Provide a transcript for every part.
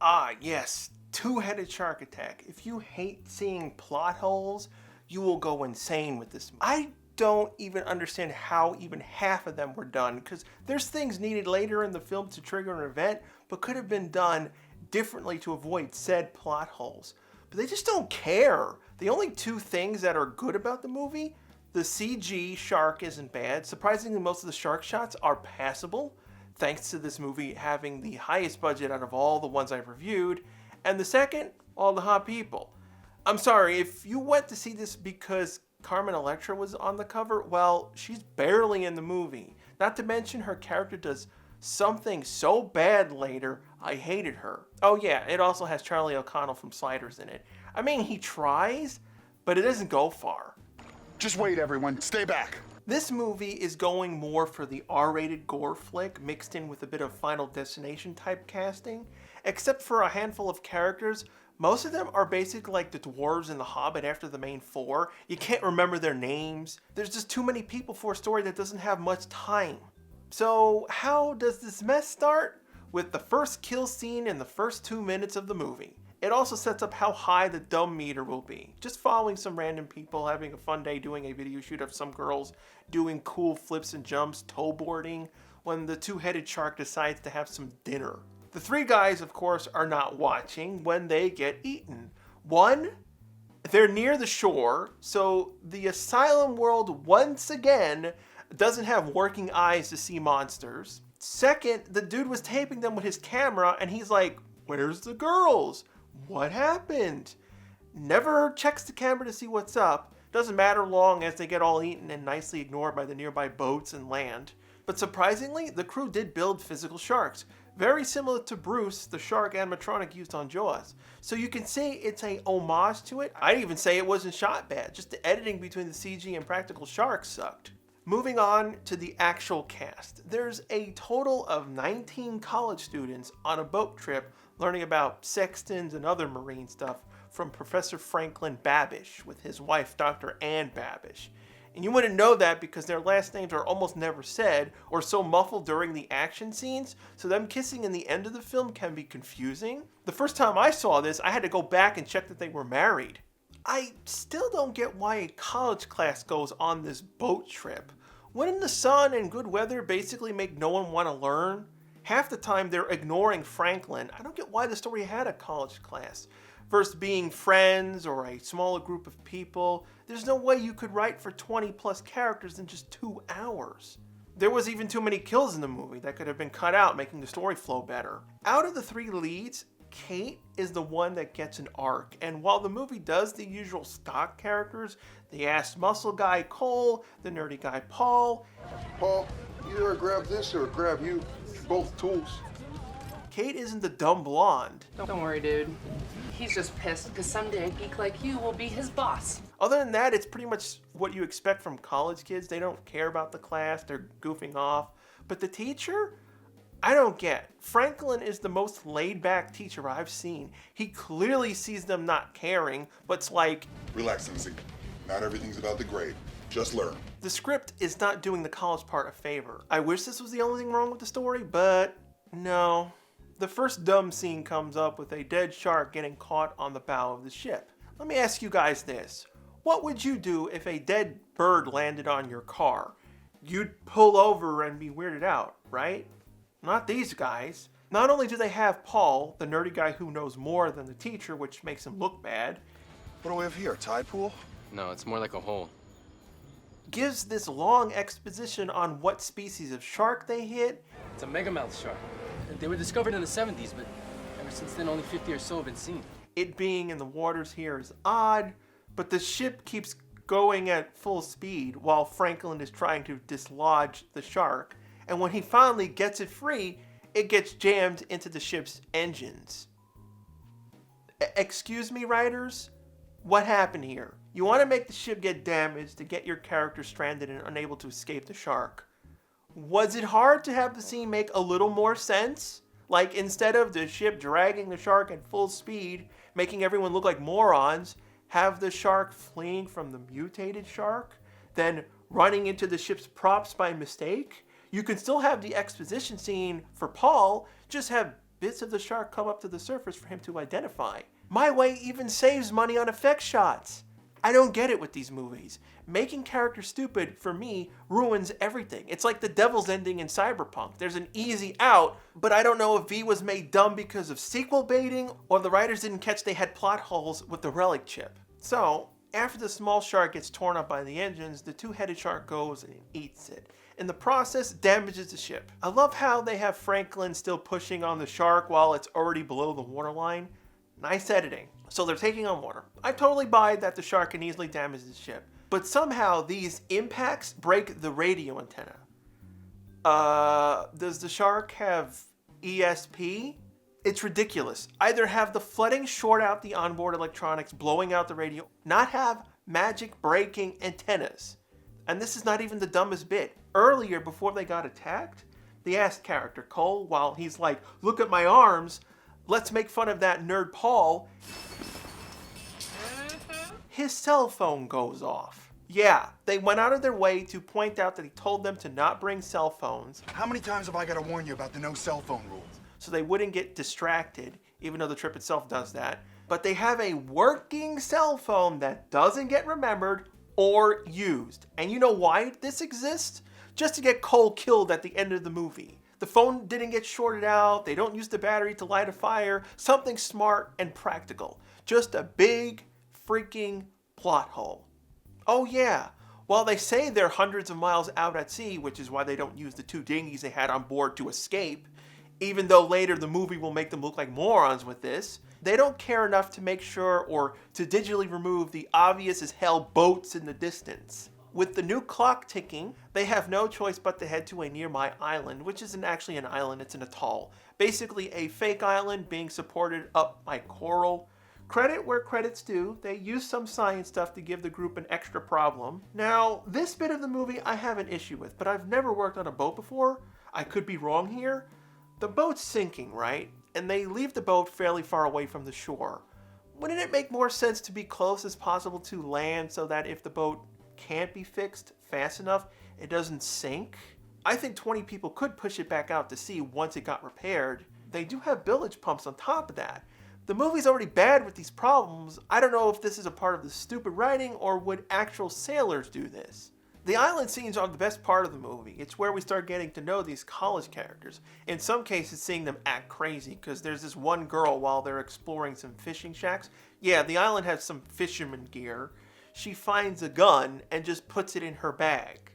Ah, yes, two-headed shark attack. If you hate seeing plot holes, you will go insane with this. I don't even understand how even half of them were done, because there's things needed later in the film to trigger an event, but could have been done differently to avoid said plot holes. But they just don't care. The only two things that are good about the movie, the CG shark isn't bad. Surprisingly, most of the shark shots are passable, thanks to this movie having the highest budget out of all the ones I've reviewed. And the second, all the hot people. I'm sorry, if you went to see this because Carmen Electra was on the cover, well, she's barely in the movie. Not to mention her character does something so bad later, I hated her. Oh yeah, it also has Charlie O'Connell from Sliders in it. I mean, he tries, but it doesn't go far. Just wait, everyone. Stay back. This movie is going more for the R-rated gore flick mixed in with a bit of Final Destination type casting. Except for a handful of characters, most of them are basically like the dwarves in The Hobbit after the main four. You can't remember their names. There's just too many people for a story that doesn't have much time. So how does this mess start? With the first kill scene in the first 2 minutes of the movie. It also sets up how high the dumb meter will be. Just following some random people having a fun day doing a video shoot of some girls doing cool flips and jumps, toe boarding, when the two-headed shark decides to have some dinner. The three guys, of course, are not watching when they get eaten. One, they're near the shore, so the Asylum world once again doesn't have working eyes to see monsters. Second, the dude was taping them with his camera and he's like, "Where's the girls? What happened?" Never checks the camera to see what's up. Doesn't matter long as they get all eaten and nicely ignored by the nearby boats and land. But surprisingly, the crew did build physical sharks. Very similar to Bruce, the shark animatronic used on Jaws. So you can say it's a homage to it. I'd even say it wasn't shot bad. Just the editing between the CG and practical sharks sucked. Moving on to the actual cast. There's a total of 19 college students on a boat trip learning about sextants and other marine stuff from Professor Franklin Babish with his wife, Dr. Ann Babish. And you wouldn't know that because their last names are almost never said or so muffled during the action scenes, so them kissing in the end of the film can be confusing. The first time I saw this, I had to go back and check that they were married. I still don't get why a college class goes on this boat trip. Wouldn't the sun and good weather basically make no one want to learn? Half the time they're ignoring Franklin. I don't get why the story had a college class. Versus being friends or a smaller group of people, there's no way you could write for 20 plus characters in just 2 hours. There was even too many kills in the movie that could have been cut out, making the story flow better. Out of the 3 leads, Kate is the one that gets an arc, and while the movie does the usual stock characters, the ass muscle guy Cole, the nerdy guy Paul. Paul, either grab this or grab you. Both tools. Kate isn't the dumb blonde. Don't worry, dude. He's just pissed because someday a geek like you will be his boss. Other than that, it's pretty much what you expect from college kids. They don't care about the class, they're goofing off. But the teacher? I don't get. Franklin is the most laid-back teacher I've seen. He clearly sees them not caring, but's like, Relax, Lindsay. Not everything's about the grade. Just learn. The script is not doing the college part a favor. I wish this was the only thing wrong with the story, but no. The first dumb scene comes up with a dead shark getting caught on the bow of the ship. Let me ask you guys this. What would you do if a dead bird landed on your car? You'd pull over and be weirded out, right? Not these guys. Not only do they have Paul, the nerdy guy who knows more than the teacher, which makes him look bad. What do we have here, a tide pool? No, it's more like a hole. Gives this long exposition on what species of shark they hit. It's a megamouth shark. They were discovered in the 70s, but ever since then only 50 or so have been seen. It being in the waters here is odd, but the ship keeps going at full speed while Franklin is trying to dislodge the shark. And when he finally gets it free, it gets jammed into the ship's engines. Excuse me, writers? What happened here? You want to make the ship get damaged to get your character stranded and unable to escape the shark. Was it hard to have the scene make a little more sense? Like, instead of the ship dragging the shark at full speed, making everyone look like morons, have the shark fleeing from the mutated shark, then running into the ship's props by mistake? You can still have the exposition scene for Paul, just have bits of the shark come up to the surface for him to identify. My Way even saves money on effect shots. I don't get it with these movies. Making characters stupid, for me, ruins everything. It's like the devil's ending in Cyberpunk. There's an easy out, but I don't know if V was made dumb because of sequel baiting, or the writers didn't catch they had plot holes with the relic chip. So, after the small shark gets torn up by the engines, the two-headed shark goes and eats it. In the process, damages the ship. I love how they have Franklin still pushing on the shark while it's already below the waterline. Nice editing. So they're taking on water. I totally buy that the shark can easily damage the ship, but somehow these impacts break the radio antenna. Does the shark have ESP? It's ridiculous. Either have the flooding short out the onboard electronics, blowing out the radio, not have magic breaking antennas. And this is not even the dumbest bit. Earlier, before they got attacked, the asked character, Cole, while he's like, look at my arms, let's make fun of that nerd Paul, his cell phone goes off. Yeah, they went out of their way to point out that he told them to not bring cell phones. How many times have I got to warn you about the no cell phone rules? So they wouldn't get distracted, even though the trip itself does that. But they have a working cell phone that doesn't get remembered or used. And you know why this exists? Just to get Cole killed at the end of the movie. The phone didn't get shorted out, they don't use the battery to light a fire, something smart and practical. Just a big freaking plot hole. Oh yeah, while they say they're hundreds of miles out at sea, which is why they don't use the two dinghies they had on board to escape, even though later the movie will make them look like morons with this, they don't care enough to make sure or to digitally remove the obvious as hell boats in the distance. With the new clock ticking, they have no choice but to head to a nearby island, which isn't actually an island, it's an atoll. Basically a fake island being supported up by coral. Credit where credit's due, they use some science stuff to give the group an extra problem. Now, this bit of the movie I have an issue with, but I've never worked on a boat before. I could be wrong here. The boat's sinking, right? And they leave the boat fairly far away from the shore. Wouldn't it make more sense to be close as possible to land so that if the boat can't be fixed fast enough, it doesn't sink? I think 20 people could push it back out to sea once it got repaired. They do have bilge pumps on top of that. The movie's already bad with these problems. I don't know if this is a part of the stupid writing or would actual sailors do this. The island scenes are the best part of the movie. It's where we start getting to know these college characters. In some cases, seeing them act crazy, because there's this one girl while they're exploring some fishing shacks. Yeah, the island has some fisherman gear. She finds a gun and just puts it in her bag.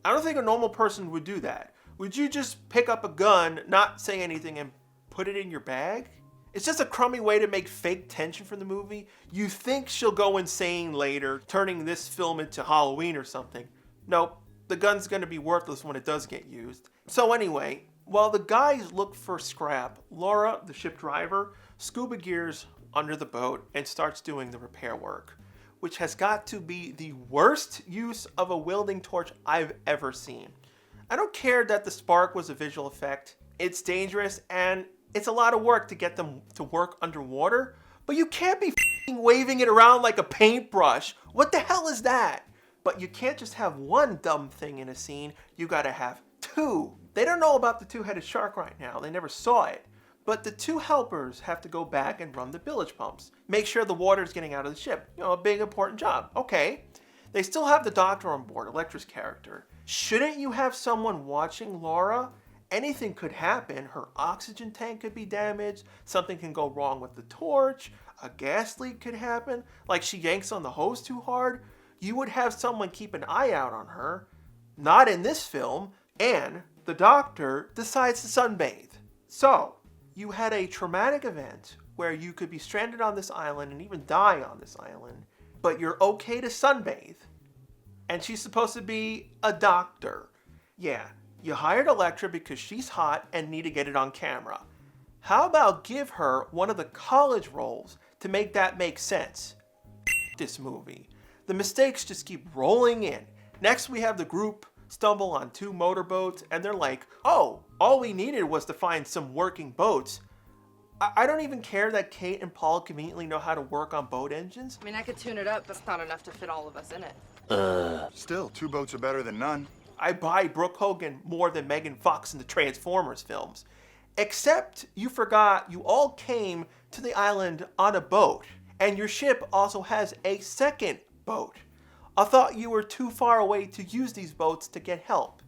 I don't think a normal person would do that. Would you just pick up a gun, not say anything, and put it in your bag? It's just a crummy way to make fake tension for the movie. You think she'll go insane later, turning this film into Halloween or something. Nope, the gun's gonna be worthless when it does get used. So anyway, while the guys look for scrap, Laura, the ship driver, scuba gears under the boat and starts doing the repair work, which has got to be the worst use of a welding torch I've ever seen. I don't care that the spark was a visual effect. It's dangerous and it's a lot of work to get them to work underwater, but you can't be waving it around like a paintbrush. What the hell is that? But you can't just have one dumb thing in a scene, you gotta have two. They don't know about the two-headed shark right now, they never saw it. But the two helpers have to go back and run the bilge pumps. Make sure the water's getting out of the ship. You know, a big important job. Okay. They still have the doctor on board, Electra's character. Shouldn't you have someone watching Laura? Anything could happen. Her oxygen tank could be damaged, something can go wrong with the torch, a gas leak could happen, like she yanks on the hose too hard. You would have someone keep an eye out on her. Not in this film. And the doctor decides to sunbathe. So, you had a traumatic event where you could be stranded on this island and even die on this island, but you're okay to sunbathe. And she's supposed to be a doctor. Yeah, you hired Electra because she's hot and need to get it on camera. How about give her one of the college roles to make that make sense? This movie. The mistakes just keep rolling in. Next we have the group stumble on two motorboats and they're like, oh, all we needed was to find some working boats. I don't even care that Kate and Paul conveniently know how to work on boat engines. I mean, I could tune it up, but it's not enough to fit all of us in it. Still, 2 boats are better than none. I buy Brooke Hogan more than Megan Fox in the Transformers films. Except you forgot you all came to the island on a boat, and your ship also has a second boat. I thought you were too far away to use these boats to get help.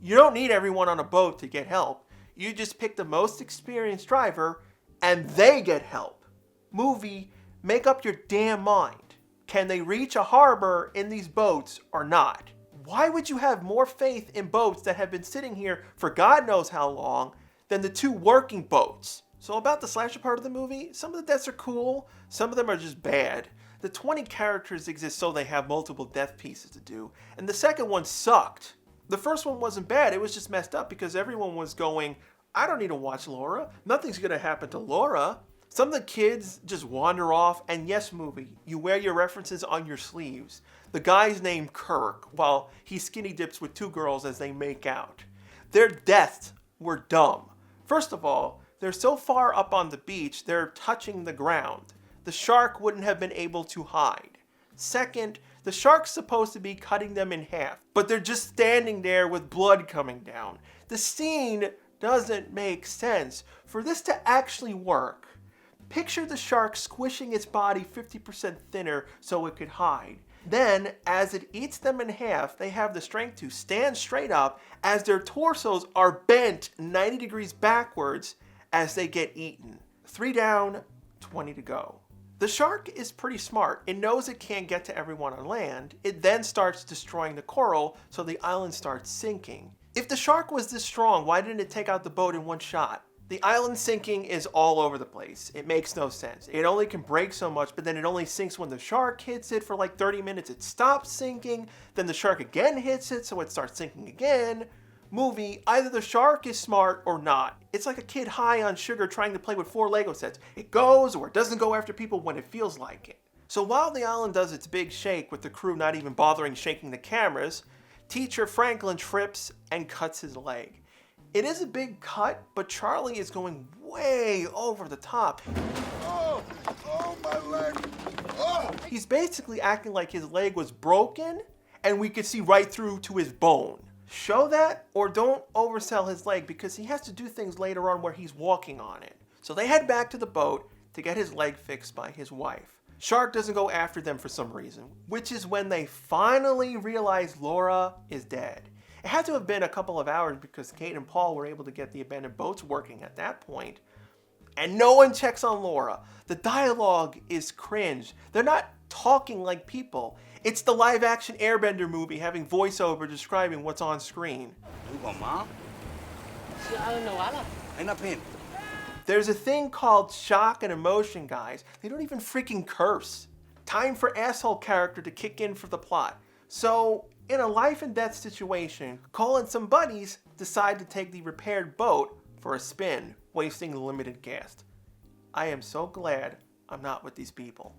You don't need everyone on a boat to get help. You just pick the most experienced driver, and they get help. Movie, make up your damn mind. Can they reach a harbor in these boats or not? Why would you have more faith in boats that have been sitting here for God knows how long than the two working boats? So about the slasher part of the movie, some of the deaths are cool, some of them are just bad. The 20 characters exist so they have multiple death pieces to do, and the second one sucked. The first one wasn't bad, it was just messed up because everyone was going, I don't need to watch Laura, nothing's gonna happen to Laura. Some of the kids just wander off, and yes, movie, you wear your references on your sleeves. The guy's named Kirk, while he skinny dips with two girls as they make out. Their deaths were dumb. First of all, they're so far up on the beach, they're touching the ground. The shark wouldn't have been able to hide. Second, the shark's supposed to be cutting them in half, but they're just standing there with blood coming down. The scene doesn't make sense. For this to actually work, picture the shark squishing its body 50% thinner so it could hide. Then, as it eats them in half, they have the strength to stand straight up as their torsos are bent 90 degrees backwards as they get eaten. 3 down, 20 to go. The shark is pretty smart. It knows it can't get to everyone on land. It then starts destroying the coral, so the island starts sinking. If the shark was this strong, why didn't it take out the boat in one shot? The island sinking is all over the place. It makes no sense. It only can break so much, but then it only sinks when the shark hits it for like 30 minutes. It stops sinking, then the shark again hits it, so it starts sinking again. Movie, either the shark is smart or not. It's like a kid high on sugar trying to play with 4 Lego sets. It goes or it doesn't go after people when it feels like it. So while the island does its big shake with the crew not even bothering shaking the cameras, Teacher Franklin trips and cuts his leg. It is a big cut, but Charlie is going way over the top. Oh, my leg. Oh. He's basically acting like his leg was broken and we could see right through to his bone. Show that or don't oversell his leg because he has to do things later on where he's walking on it. So they head back to the boat to get his leg fixed by his wife. Shark doesn't go after them for some reason, which is when they finally realize Laura is dead. It had to have been a couple of hours because Kate and Paul were able to get the abandoned boats working at that point. And no one checks on Laura. The dialogue is cringe. They're not talking like people. It's the live-action Airbender movie having voiceover describing what's on screen. There's a thing called shock and emotion, guys. They don't even freaking curse. Time for asshole character to kick in for the plot. So, in a life and death situation, Cole and some buddies decide to take the repaired boat for a spin, wasting the limited gas. I am so glad I'm not with these people.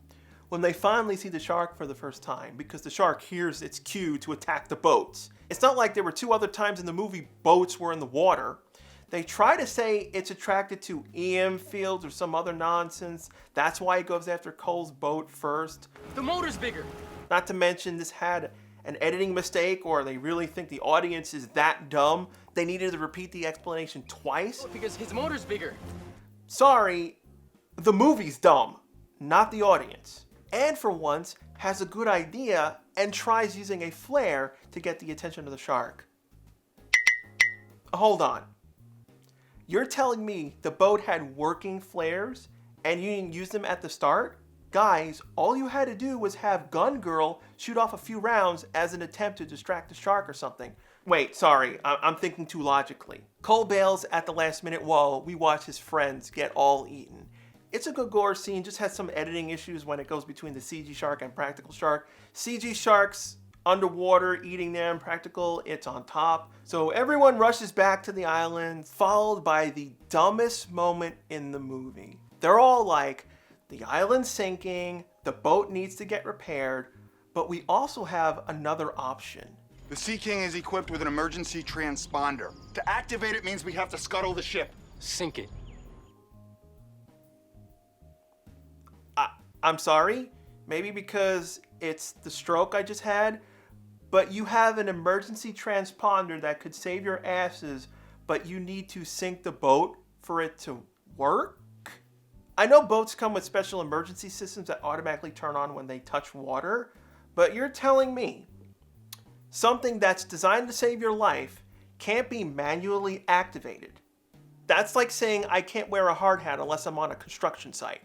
When they finally see the shark for the first time, because the shark hears its cue to attack the boats. It's not like there were 2 other times in the movie boats were in the water. They try to say it's attracted to EM fields or some other nonsense. That's why it goes after Cole's boat first. The motor's bigger. Not to mention this had an editing mistake, or they really think the audience is that dumb. They needed to repeat the explanation twice. Because his motor's bigger. Sorry, the movie's dumb, not the audience. And for once, has a good idea and tries using a flare to get the attention of the shark. Hold on. You're telling me the boat had working flares and you didn't use them at the start? Guys, all you had to do was have Gun Girl shoot off a few rounds as an attempt to distract the shark or something. Wait, sorry, I'm thinking too logically. Cole bails at the last minute while we watch his friends get all eaten. It's a good gore scene, just has some editing issues when it goes between the CG shark and practical shark. CG sharks underwater eating them, practical, it's on top. So everyone rushes back to the island, followed by the dumbest moment in the movie. They're all like, the island's sinking, the boat needs to get repaired, but we also have another option. The Sea King is equipped with an emergency transponder. To activate it means we have to scuttle the ship. Sink it. I'm sorry, maybe because it's the stroke I just had, but you have an emergency transponder that could save your asses, but you need to sink the boat for it to work? I know boats come with special emergency systems that automatically turn on when they touch water, but you're telling me something that's designed to save your life can't be manually activated. That's like saying I can't wear a hard hat unless I'm on a construction site.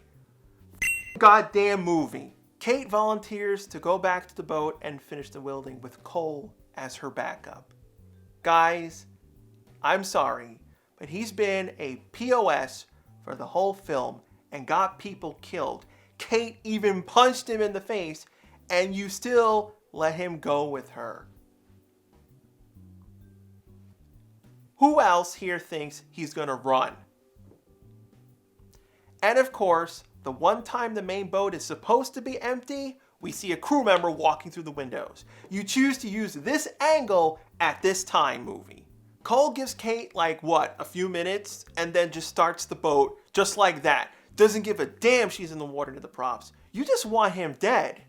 Goddamn movie. Kate volunteers to go back to the boat and finish the welding with Cole as her backup. Guys, I'm sorry, but he's been a POS for the whole film and got people killed. Kate even punched him in the face, and you still let him go with her. Who else here thinks he's gonna run? And of course, the one time the main boat is supposed to be empty, we see a crew member walking through the windows. You choose to use this angle at this time, movie. Cole gives Kate like, what, a few minutes, and then just starts the boat just like that. Doesn't give a damn she's in the water to the props. You just want him dead.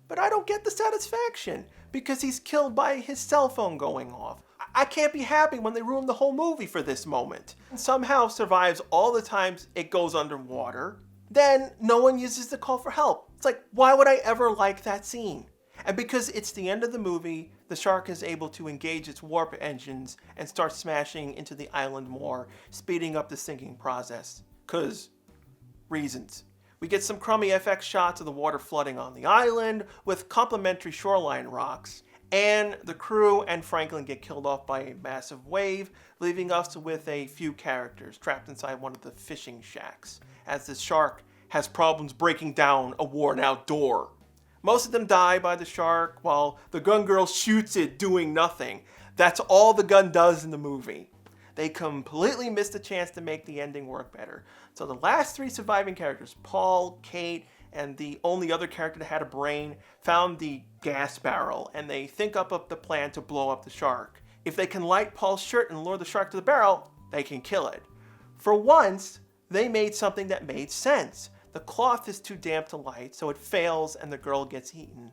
But I don't get the satisfaction because he's killed by his cell phone going off. I can't be happy when they ruin the whole movie for this moment. And somehow survives all the times it goes underwater. Then no one uses the call for help. It's like, why would I ever like that scene? And because it's the end of the movie, the shark is able to engage its warp engines and start smashing into the island more, speeding up the sinking process. 'Cause reasons. We get some crummy FX shots of the water flooding on the island with complimentary shoreline rocks, and the crew and Franklin get killed off by a massive wave, leaving us with a few characters trapped inside one of the fishing shacks, as the shark has problems breaking down a worn-out door. Most of them die by the shark, while the gun girl shoots it doing nothing. That's all the gun does in the movie. They completely missed the chance to make the ending work better. So the last three surviving characters, Paul, Kate, and the only other character that had a brain, found the gas barrel, and they think up the plan to blow up the shark. If they can light Paul's shirt and lure the shark to the barrel, they can kill it. For once, they made something that made sense. The cloth is too damp to light, so it fails and the girl gets eaten.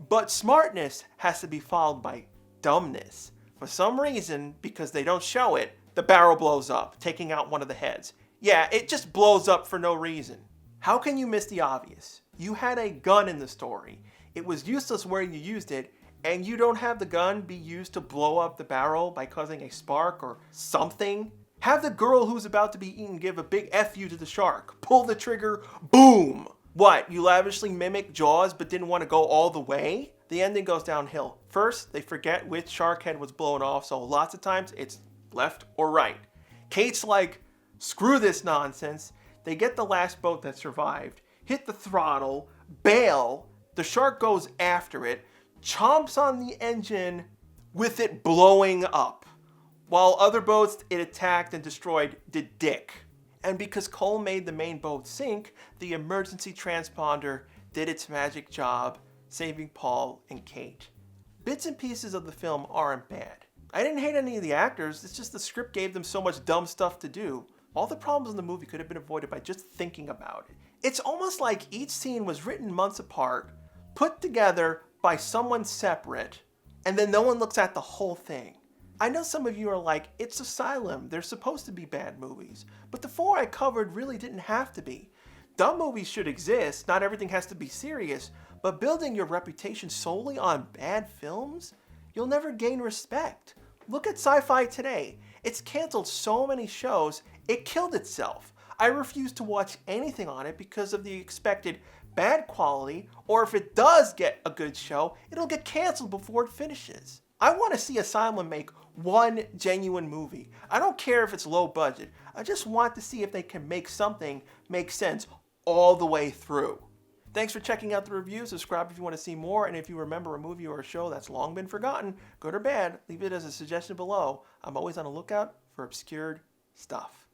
But smartness has to be followed by dumbness. For some reason, because they don't show it, the barrel blows up, taking out one of the heads. Yeah, it just blows up for no reason. How can you miss the obvious? You had a gun in the story. It was useless where you used it, and you don't have the gun be used to blow up the barrel by causing a spark or something? Have the girl who's about to be eaten give a big F you to the shark. Pull the trigger, boom! What, you lavishly mimic Jaws but didn't want to go all the way? The ending goes downhill. First, they forget which shark head was blown off, so lots of times it's left or right. Kate's like, screw this nonsense. They get the last boat that survived, hit the throttle, bail, the shark goes after it, chomps on the engine with it blowing up. While other boats it attacked and destroyed did dick. And because Cole made the main boat sink, the emergency transponder did its magic job, saving Paul and Kate. Bits and pieces of the film aren't bad. I didn't hate any of the actors, it's just the script gave them so much dumb stuff to do. All the problems in the movie could have been avoided by just thinking about it. It's almost like each scene was written months apart, put together by someone separate, and then no one looks at the whole thing. I know some of you are like, it's Asylum, they're supposed to be bad movies, but the four I covered really didn't have to be. Dumb movies should exist, not everything has to be serious, but building your reputation solely on bad films? You'll never gain respect. Look at Syfy today. It's canceled so many shows, it killed itself. I refuse to watch anything on it because of the expected bad quality, or if it does get a good show, it'll get canceled before it finishes. I want to see Asylum make one genuine movie. I don't care if it's low budget. I just want to see if they can make something make sense all the way through. Thanks for checking out the review. Subscribe if you want to see more, and if you remember a movie or a show that's long been forgotten, good or bad, leave it as a suggestion below. I'm always on the lookout for obscured stuff.